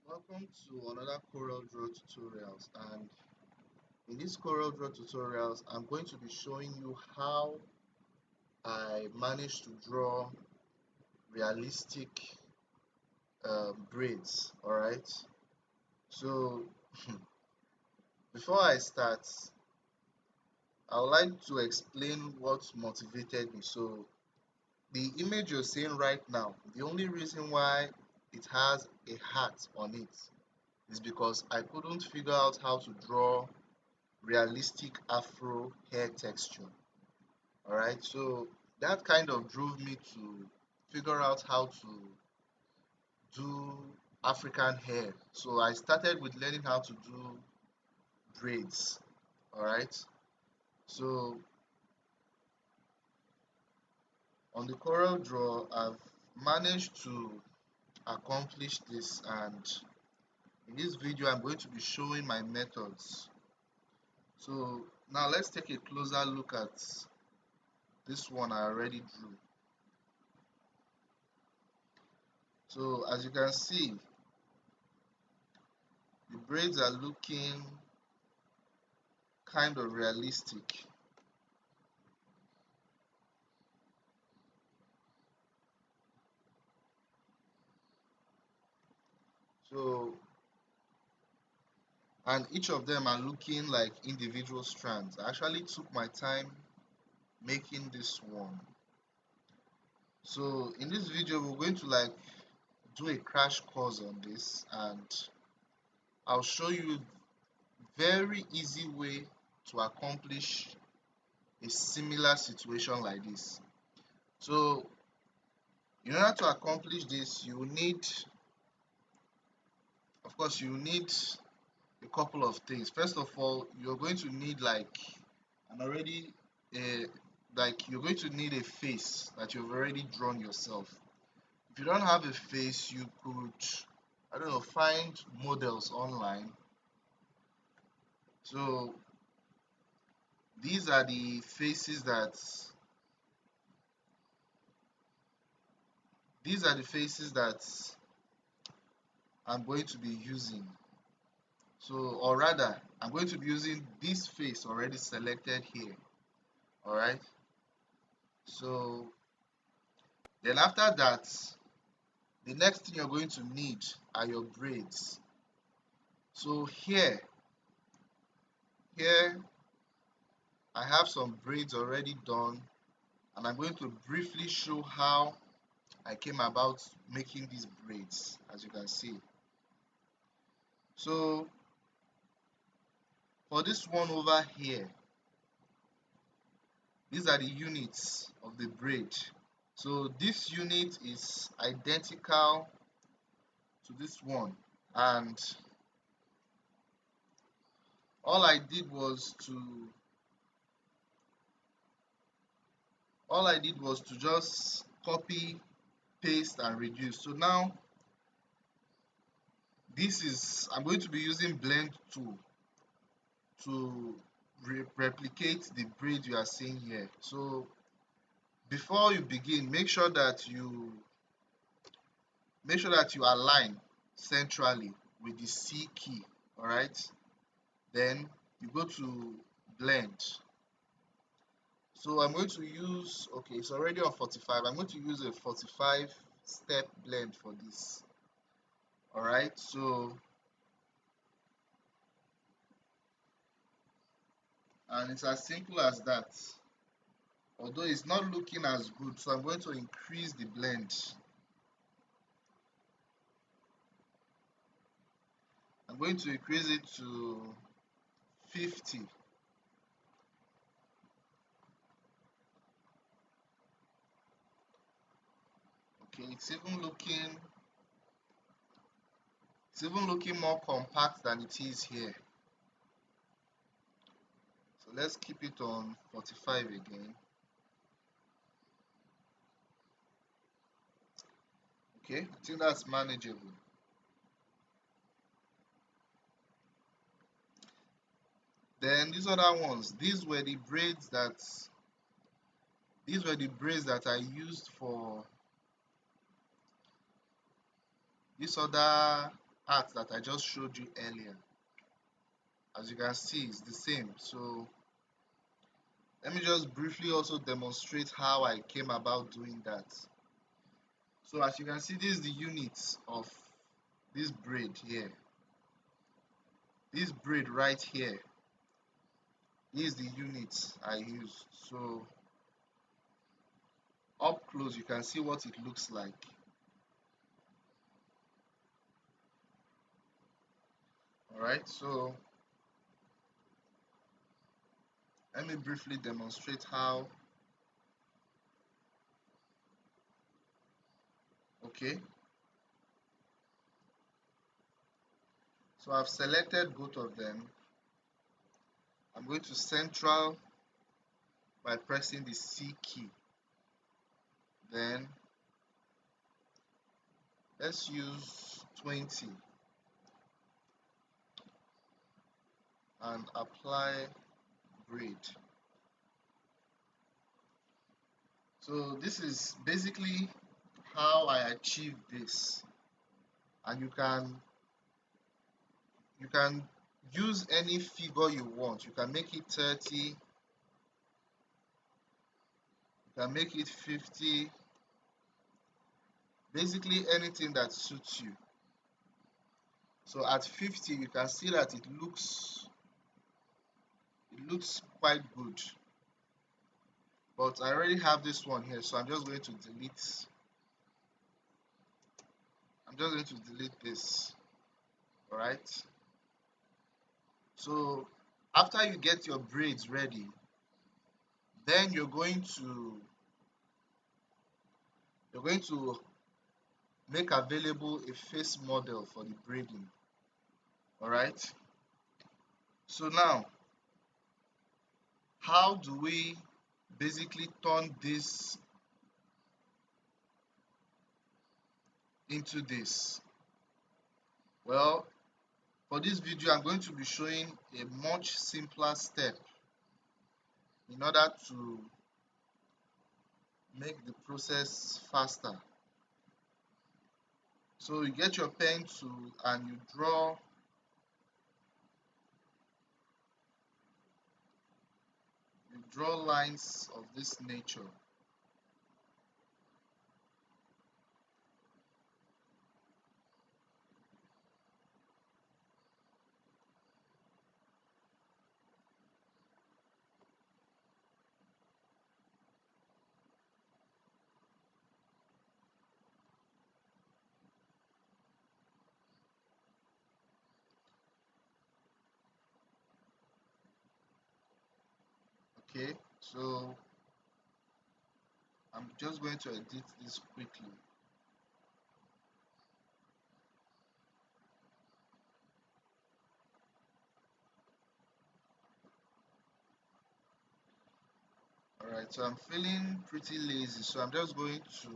Welcome to another CorelDraw tutorials, and in this CorelDraw tutorials I'm going to be showing you how I managed to draw realistic braids. Alright, so before I start, I would like to explain what motivated me. So the image you're seeing right now, the only reason why it has a hat on it is because I couldn't figure out how to draw realistic afro hair texture. All right, so that kind of drove me to figure out how to do African hair. So I started with learning how to do braids. All right, so on the Corel Draw, I've managed to accomplish this, and in this video I'm going to be showing my methods. So now let's take a closer look at this one I already drew. So as you can see, the braids are looking kind of realistic. So, and each of them are looking like individual strands. I actually took my time making this one. So in this video, we're going to do a crash course on this, and I'll show you very easy way to accomplish a similar situation like this. So in order to accomplish this, you need, of course, you need a couple of things. First of all, you're going to need an already a you're going to need a face that you've already drawn yourself. If you don't have a face, you could, I don't know, find models online. So these are the faces that I'm going to be using. So, or rather, I'm going to be using this face already selected here. All right. So then after that, the next thing you're going to need are your braids. So here I have some braids already done, and I'm going to briefly show how I came about making these braids, as you can see. So for this one over here, these are the units of the braid. So this unit is identical to this one, and all I did was to just copy, paste, and reduce. So now I'm going to be using blend tool to replicate the braid you are seeing here. So before you begin, make sure that you align centrally with the C key. All right, then you go to blend. So I'm going to use, okay, it's already on 45. I'm going to use a 45 step blend for this. All right, so, and it's as simple as that. Although it's not looking as good, so I'm going to increase the blend. I'm going to increase it to 50. Okay, it's even looking more compact than it is here. So let's keep it on 45 again. Okay, I think that's manageable. Then these other ones, these were the braids that I used for this other part that I just showed you earlier. As you can see, it's the same. So let me just briefly also demonstrate how I came about doing that. So as you can see, this is the units of this braid here. This braid right here, this is the units I use. So up close, you can see what it looks like. Alright, so let me briefly demonstrate how. Okay, so I've selected both of them. I'm going to central by pressing the C key. Then let's use 20 and apply braid. So this is basically how I achieve this, and you can use any figure you want. You can make it 30, you can make it 50, basically anything that suits you. So at 50, you can see that it looks quite good. But I already have this one here, so I'm just going to delete. I'm just going to delete this. All right. So after you get your braids ready, then you're going to make available a face model for the braiding. All right. So now, how do we basically turn this into this? Well, for this video, I'm going to be showing a much simpler step in order to make the process faster. So you get your pen tool and you draw lines of this nature. Okay, so I'm just going to edit this quickly. Alright, so I'm feeling pretty lazy, so I'm just going to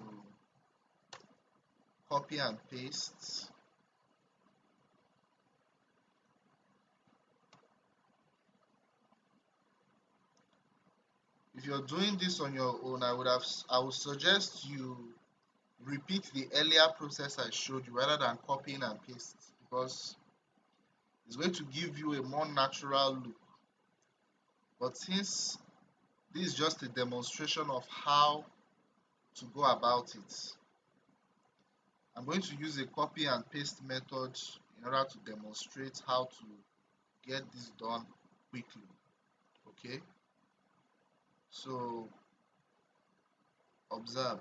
copy and paste. If you're doing this on your own, I would suggest you repeat the earlier process I showed you rather than copying and paste, because it's going to give you a more natural look. But since this is just a demonstration of how to go about it, I'm going to use a copy and paste method in order to demonstrate how to get this done quickly. Okay, so observe.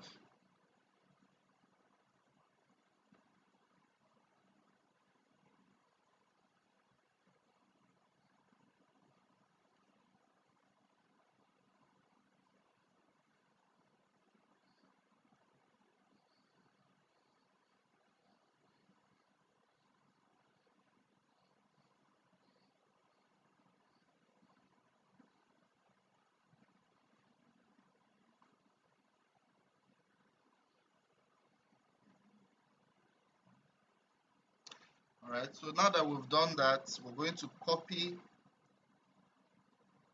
All right, so now that we've done that, we're going to copy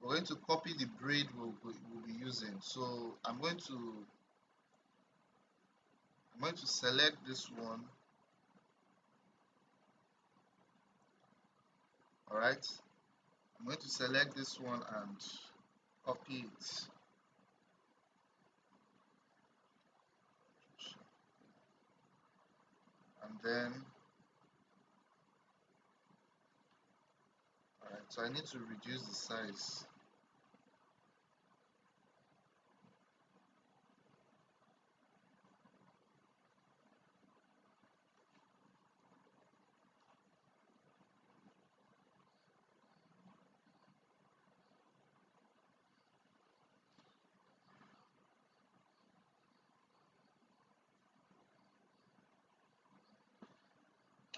the braid we'll be using. So I'm going to select this one Alright, I'm going to select this one and copy it. And then, alright, so I need to reduce the size.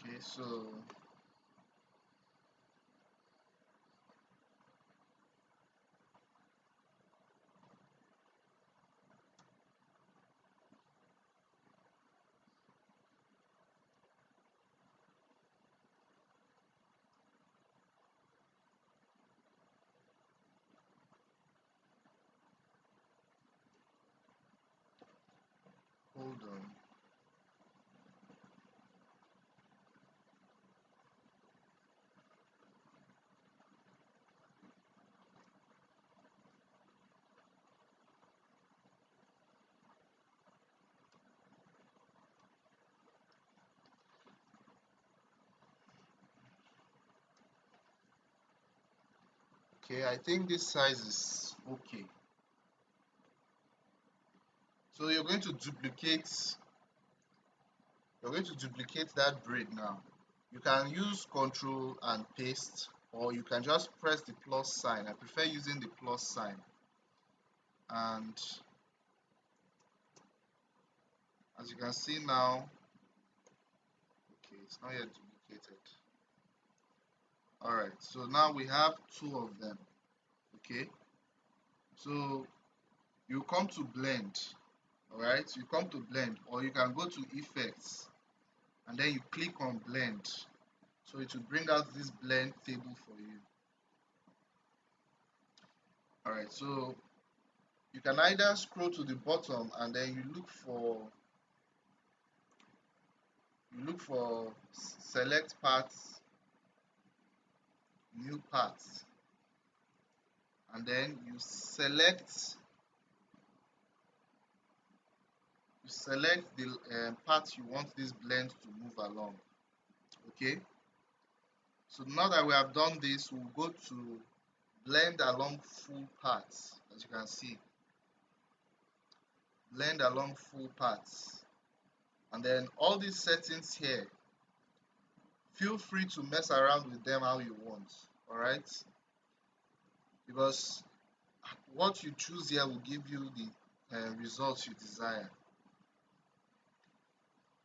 Okay, so hold on. Okay, I think this size is okay. So you're going to duplicate that braid now. You can use control and paste, or you can just press the plus sign. I prefer using the plus sign. And as you can see now, okay, it's not yet duplicated. Alright, so now we have two of them. Okay, so you come to blend. Alright, you come to blend, or you can go to effects and then you click on blend. So it will bring out this blend table for you. Alright, so you can either scroll to the bottom and then you look for select parts, new parts, and then you select the part you want this blend to move along. Okay, so now that we have done this, we'll go to blend along full parts. As you can see, blend along full parts, and then all these settings here, feel free to mess around with them how you want. All right, because what you choose here will give you the results you desire.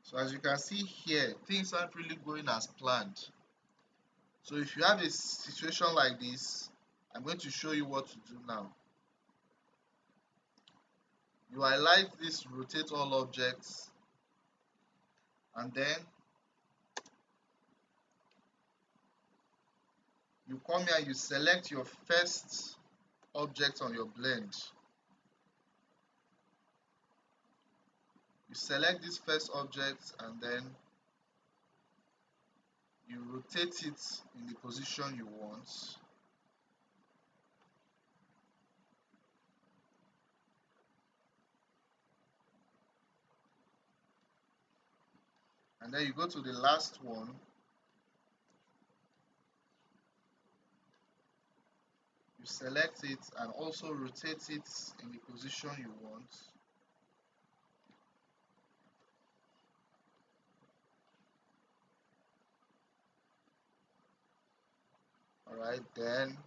So as you can see here, things aren't really going as planned. So if you have a situation like this, I'm going to show you what to do now. You highlight this rotate all objects, and then you come here and you select your first object on your blend. You select this first object and then you rotate it in the position you want. And then you go to the last one. You select it and also rotate it in the position you want. Alright, then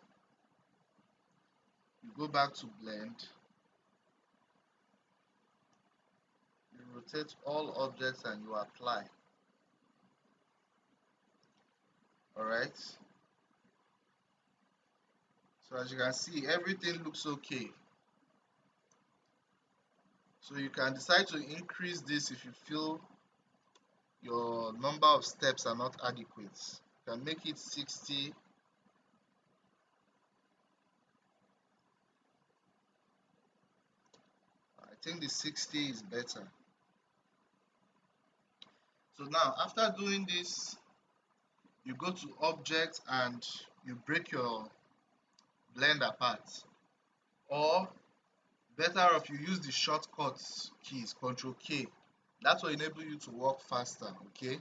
you go back to blend. You rotate all objects and you apply. Alright. So as you can see, everything looks okay. So you can decide to increase this if you feel your number of steps are not adequate. You can make it 60. I think the 60 is better. So now after doing this, you go to object and you break your blend apart, or better off you use the shortcut keys, Control K. That will enable you to work faster. Okay,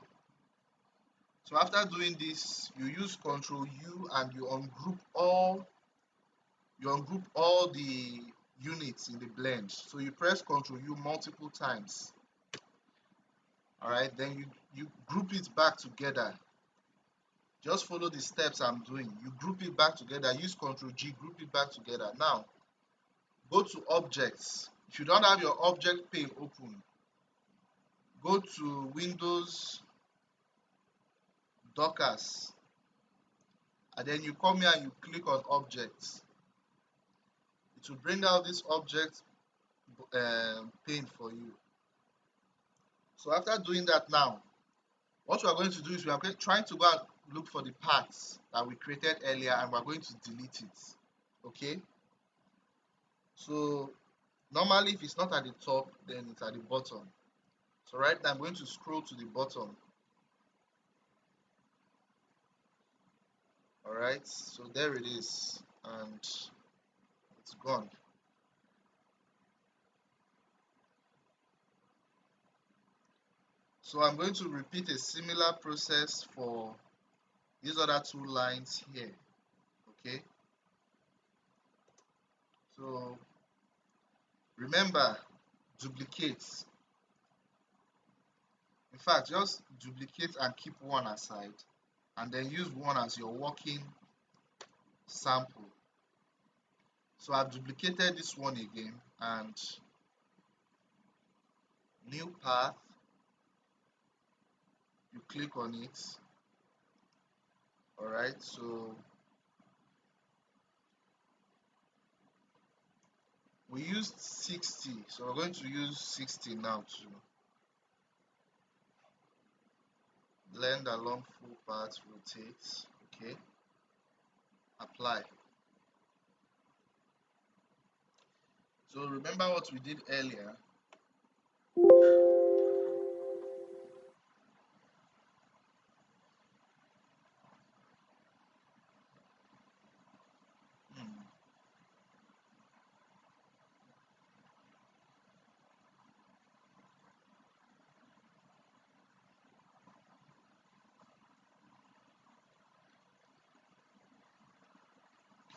so after doing this, you use Control U and you ungroup all the units in the blend. So you press Control U multiple times. All right, then you group it back together. Just follow the steps I'm doing. You group it back together. Use Control G, group it back together. Now go to objects. If you don't have your object pane open, go to Windows, Dockers, and then you come here and you click on objects. It will bring out this object pane for you. So after doing that, now what we are going to do is we are trying to go and look for the parts that we created earlier, and we're going to delete it. Okay, so normally if it's not at the top, then it's at the bottom. So right now I'm going to scroll to the bottom. All right, so there it is, and it's gone. So I'm going to repeat a similar process for these other two lines here. Okay, so remember, duplicate. In fact, just duplicate and keep one aside, and then use one as your working sample. So I've duplicated this one again, and new path, you click on it. All right, so we used 60, so we're going to use 60 now to blend along full path, rotate. Okay, apply. So remember what we did earlier.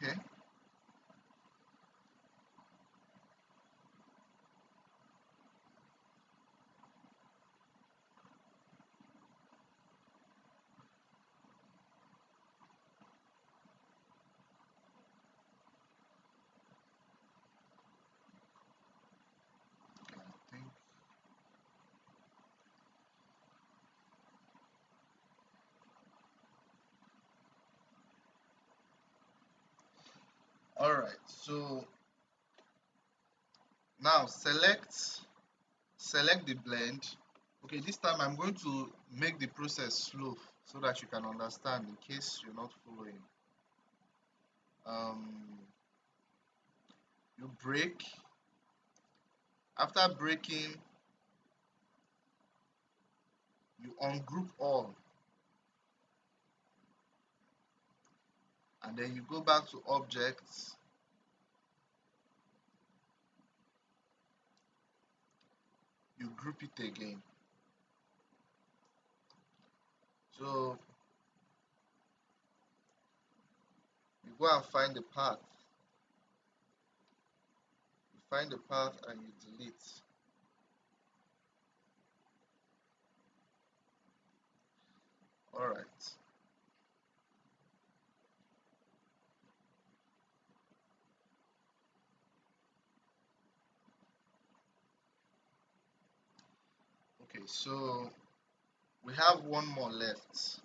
Okay, I think. All right, so now select the blend. Okay, this time I'm going to make the process slow so that you can understand in case you're not following. You break. After breaking, you ungroup all, and then you go back to objects, you group it again. So you go and find the path. You find the path and you delete. All right. Okay, so we have one more left.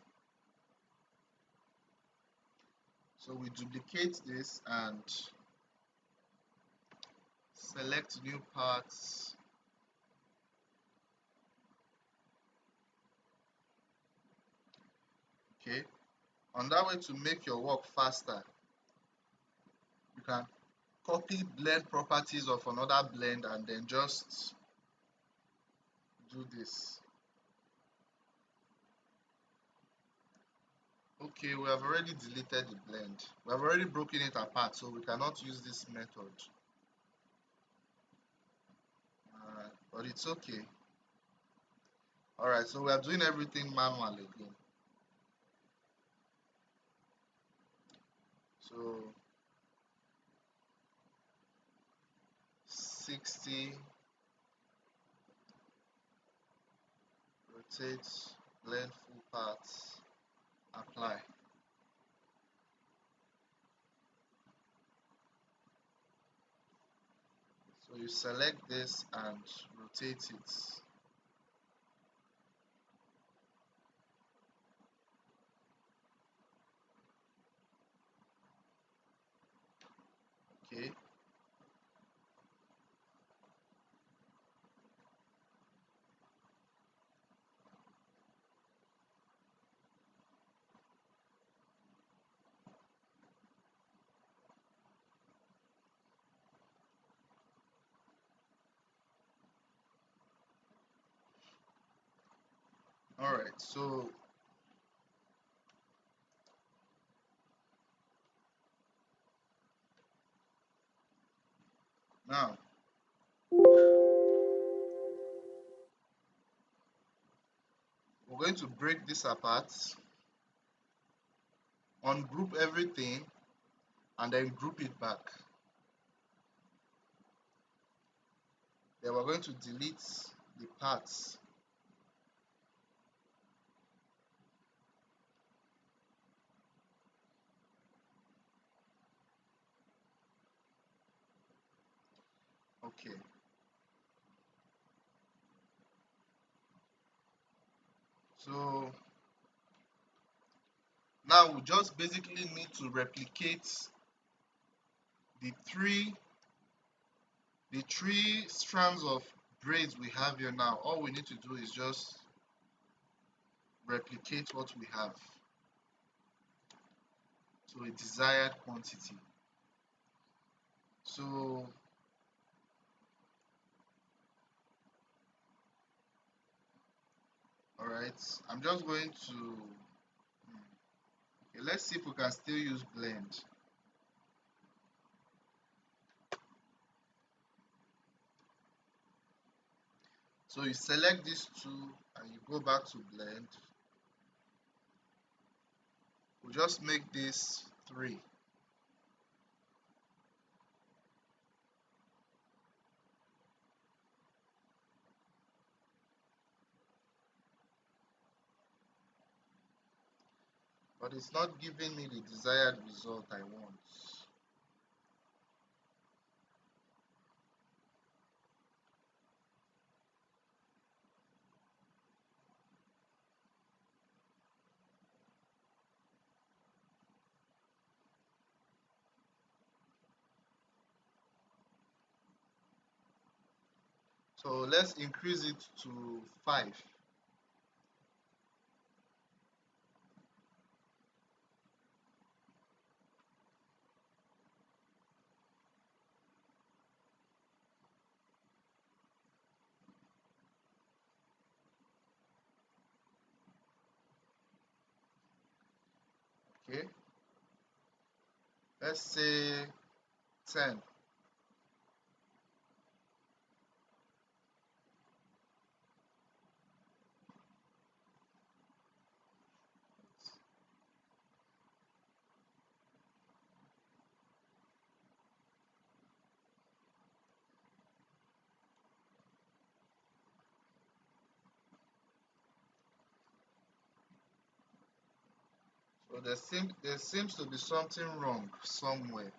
So we duplicate this and select new parts. Okay, on that way, to make your work faster, you can copy blend properties of another blend and then just do this. Okay, we have already deleted the blend. We have already broken it apart, so we cannot use this method. But it's okay. Alright, so we are doing everything manual again. So 60, rotate, blend full parts, apply. So you select this and rotate it. Okay. Alright, so now we're going to break this apart, ungroup everything, and then group it back. Then we're going to delete the parts. Okay. So now we just basically need to replicate the three strands of braids we have here now. All we need to do is just replicate what we have to a desired quantity. So alright, I'm just going to okay, let's see if we can still use blend. So you select these two and you go back to blend. We'll just make this 3. But it's not giving me the desired result I want. So let's increase it to 5. Okay, let's say 10. So there seems to be something wrong somewhere.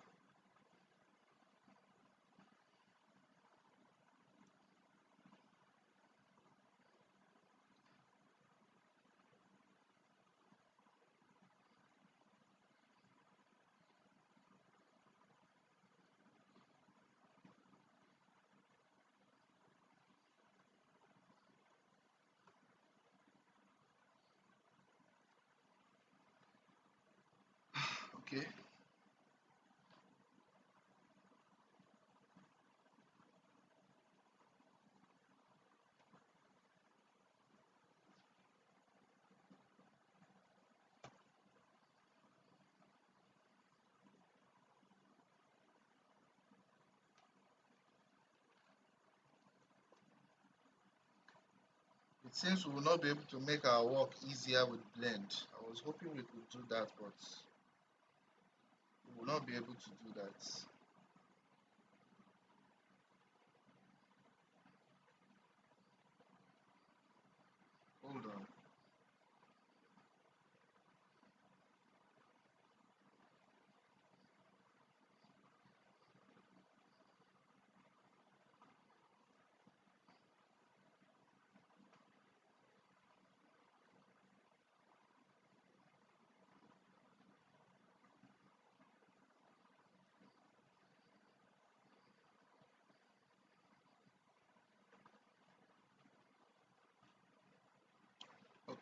Okay. It seems we will not be able to make our work easier with blend. I was hoping we could do that, but we will not be able to do that. Hold on.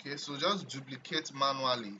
Okay, so just duplicate manually.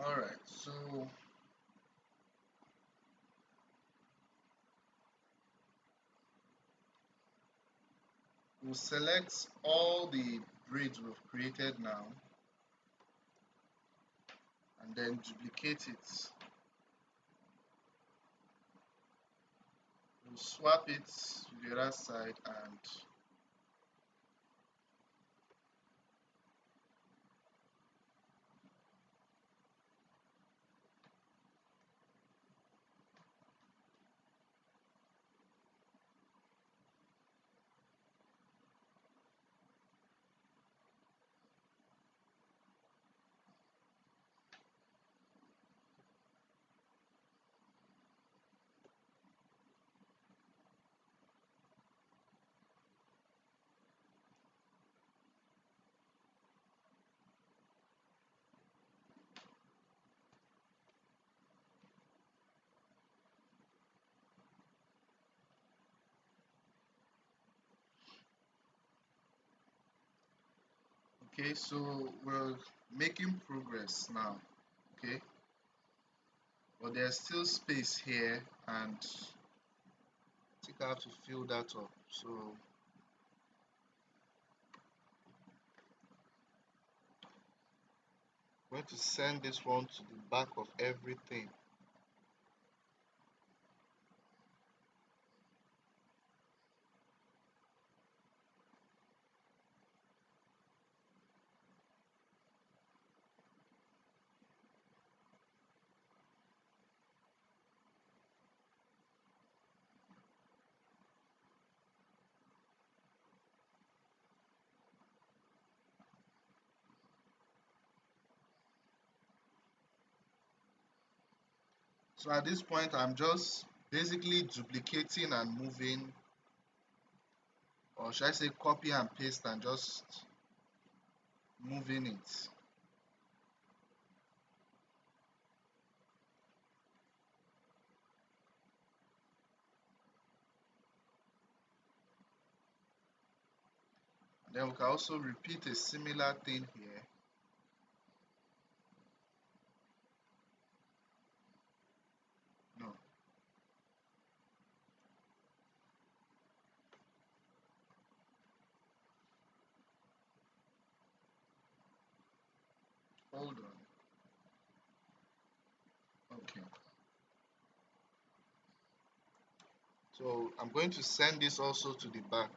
All right, so we'll select all the braids we've created now and then duplicate it. We'll swap it to the other side, and okay, so we're making progress now. Okay, but there's still space here, and I think I have to fill that up. So I'm going to send this one to the back of everything. So at this point, I'm just basically duplicating and moving, or should I say copy and paste and just moving it. Then we can also repeat a similar thing here. No, hold on. Okay. So I'm going to send this also to the back.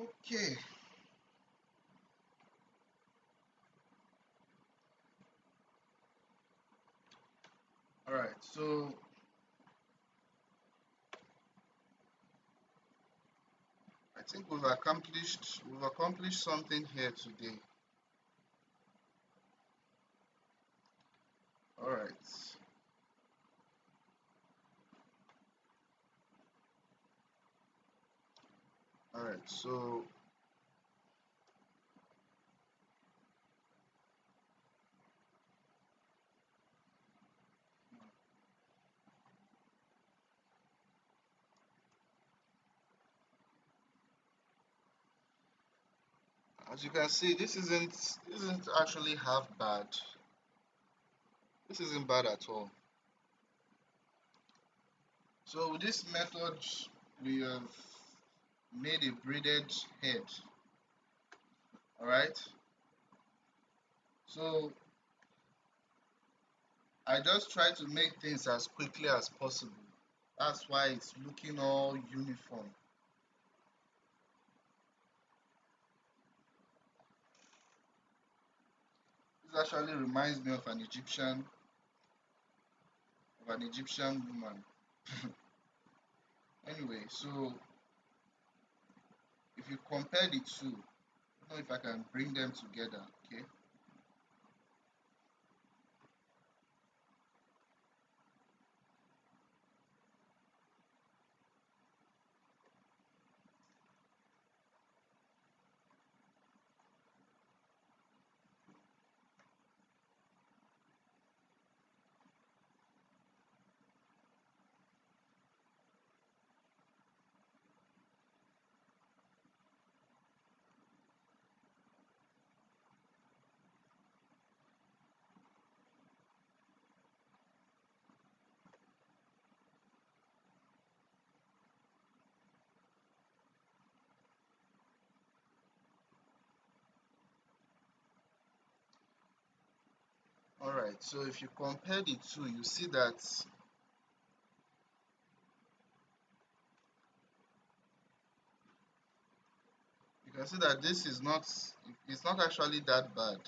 Okay. All right. So I think we've accomplished something here today. All right. All right. So as you can see, this isn't actually half bad. This isn't bad at all. So with this method, we have made a braided head. All right. So I just try to make things as quickly as possible. That's why it's looking all uniform. This actually reminds me of an Egyptian woman. Anyway, so if you compare the two, I don't know if I can bring them together. Okay. All right. So if you compare the two, you can see that it's not actually that bad.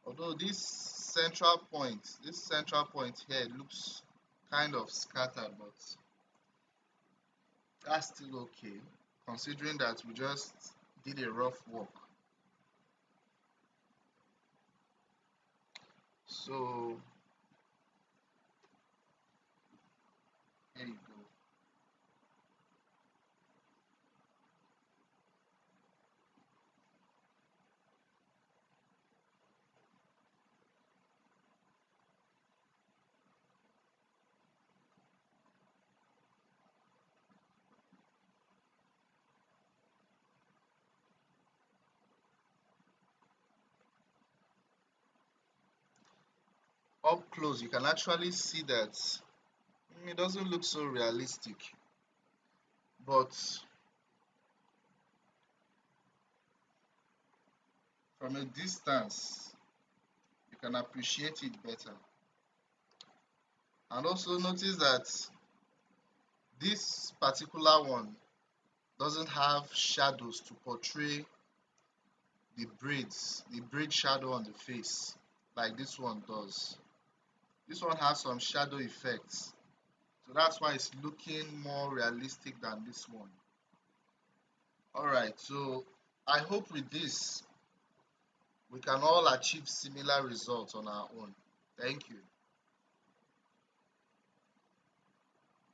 Although this central point here looks kind of scattered, but that's still okay, considering that we just did a rough work. So here you go. Up close, you can actually see that it doesn't look so realistic, but from a distance, you can appreciate it better. And also notice that this particular one doesn't have shadows to portray the braid shadow on the face like this one does. This one has some shadow effects. So that's why it's looking more realistic than this one. Alright, so I hope with this we can all achieve similar results on our own. Thank you.